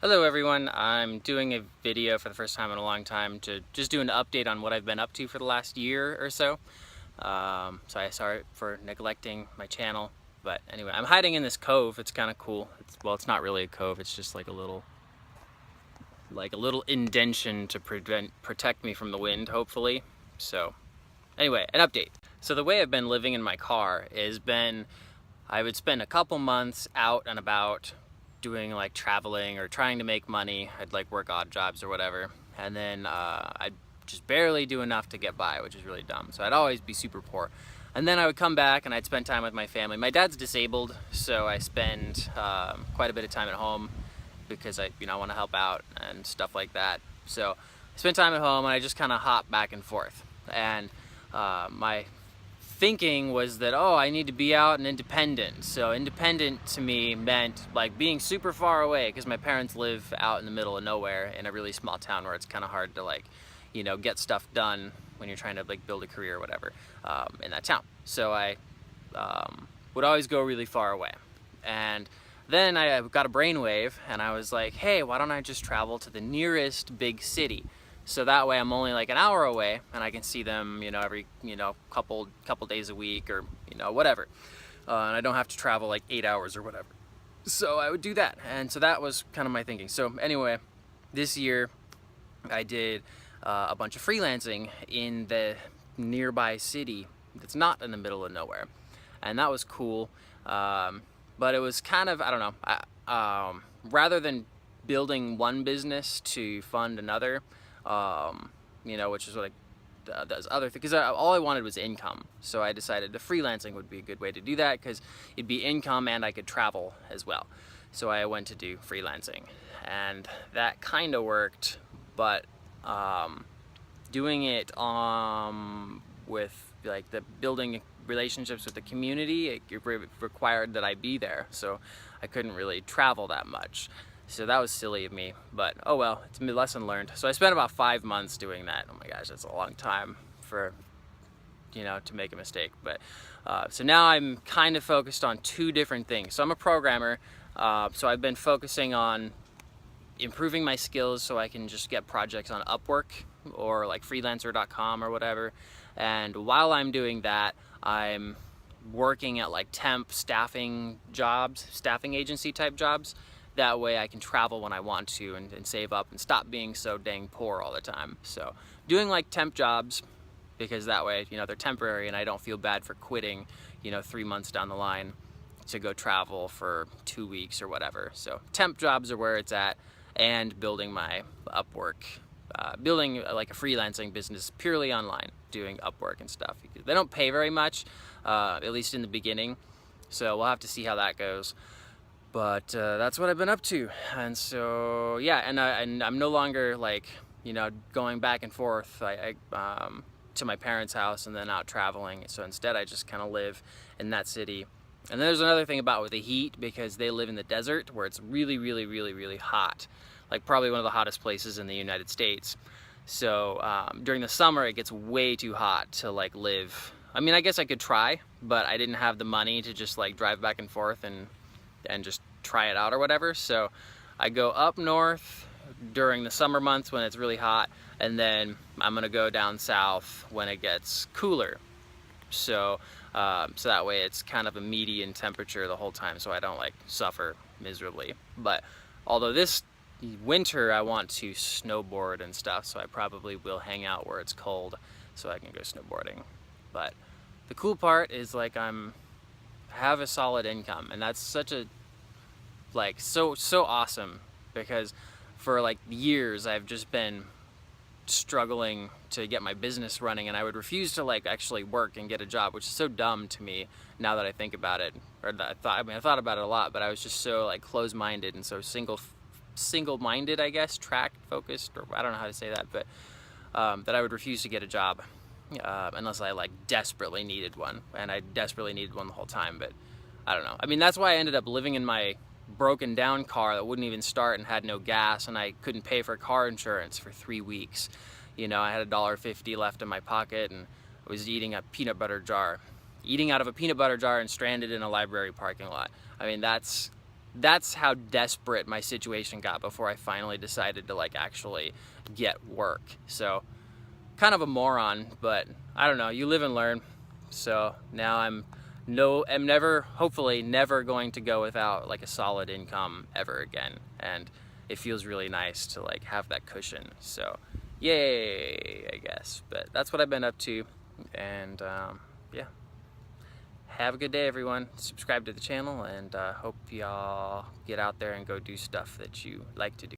Hello everyone, I'm doing a video for the first time in a long time to just do an update on what I've been up to for the last year or so. So I sorry for neglecting my channel, but anyway, I'm hiding in this cove. It's kind of cool. It's not really a cove, it's just like a little indention to protect me from the wind, hopefully. So anyway, an update. So the way I've been living in my car has been, I would spend a couple months out and about doing like traveling or trying to make money. I'd like work odd jobs or whatever, and then I'd just barely do enough to get by, which is really dumb. So I'd always be super poor. And then I would come back and I'd spend time with my family. My dad's disabled, so I spend quite a bit of time at home because I want to help out and stuff like that. So I spend time at home and I just kind of hop back and forth. And my thinking was that, oh, I need to be out and independent. So independent to me meant like being super far away, because my parents live out in the middle of nowhere in a really small town where it's kind of hard to get stuff done when you're trying to like build a career or whatever in that town. So I would always go really far away. And then I got a brainwave and I was like, hey, why don't I just travel to the nearest big city? So that way I'm only like an hour away and I can see them, every, couple days a week or, whatever. And I don't have to travel like 8 hours or whatever. So I would do that. And so that was kind of my thinking. So anyway, this year I did a bunch of freelancing in the nearby city that's not in the middle of nowhere. And that was cool. But it was kind of, I don't know, rather than building one business to fund another, which is what does other things, because all I wanted was income. So I decided the freelancing would be a good way to do that, because it'd be income and I could travel as well. So I went to do freelancing, and that kind of worked, but doing it with like the building relationships with the community, it required that I be there, so I couldn't really travel that much. So that was silly of me, but oh well, it's a lesson learned. So I spent about 5 months doing that. Oh my gosh, that's a long time for, to make a mistake. But so now I'm kind of focused on two different things. So I'm a programmer, so I've been focusing on improving my skills so I can just get projects on Upwork or like freelancer.com or whatever. And while I'm doing that, I'm working at like temp staffing jobs, staffing agency type jobs. That way I can travel when I want to and save up and stop being so dang poor all the time. So doing like temp jobs, because that way, they're temporary and I don't feel bad for quitting, 3 months down the line to go travel for 2 weeks or whatever. So temp jobs are where it's at, and building my Upwork, building like a freelancing business purely online, doing Upwork and stuff. They don't pay very much, at least in the beginning. So we'll have to see how that goes. But that's what I've been up to. And so, yeah, and I'm no longer like, going back and forth to my parents' house and then out traveling. So instead I just kind of live in that city. And then there's another thing about with the heat, because they live in the desert where it's really, really, really, really hot. Like probably one of the hottest places in the United States. So during the summer it gets way too hot to like live. I mean, I guess I could try, but I didn't have the money to just like drive back and forth and just try it out or whatever. So I go up north during the summer months when it's really hot, and then I'm gonna go down south when it gets cooler. So so that way it's kind of a median temperature the whole time, so I don't like suffer miserably. But although this winter I want to snowboard and stuff, so I probably will hang out where it's cold so I can go snowboarding. But the cool part is like have a solid income, and that's such a so awesome, because for like years I've just been struggling to get my business running, and I would refuse to like actually work and get a job, which is so dumb to me now that I think about it. Or I thought about it a lot, but I was just so like close-minded and so single-minded, I guess, track focused, or I don't know how to say that, but that I would refuse to get a job unless I like desperately needed one, and I desperately needed one the whole time. But I don't know. I mean, that's why I ended up living in my broken down car that wouldn't even start and had no gas, and I couldn't pay for car insurance for 3 weeks. I had $1.50 left in my pocket, and I was eating out of a peanut butter jar and stranded in a library parking lot. I mean, that's that's how desperate my situation got before I finally decided to like actually get work. So kind of a moron, but I don't know, you live and learn. So now I'm never, hopefully never going to go without like a solid income ever again. And it feels really nice to like have that cushion. So yay, I guess. But that's what I've been up to. And yeah. Have a good day, everyone. Subscribe to the channel, and hope y'all get out there and go do stuff that you like to do.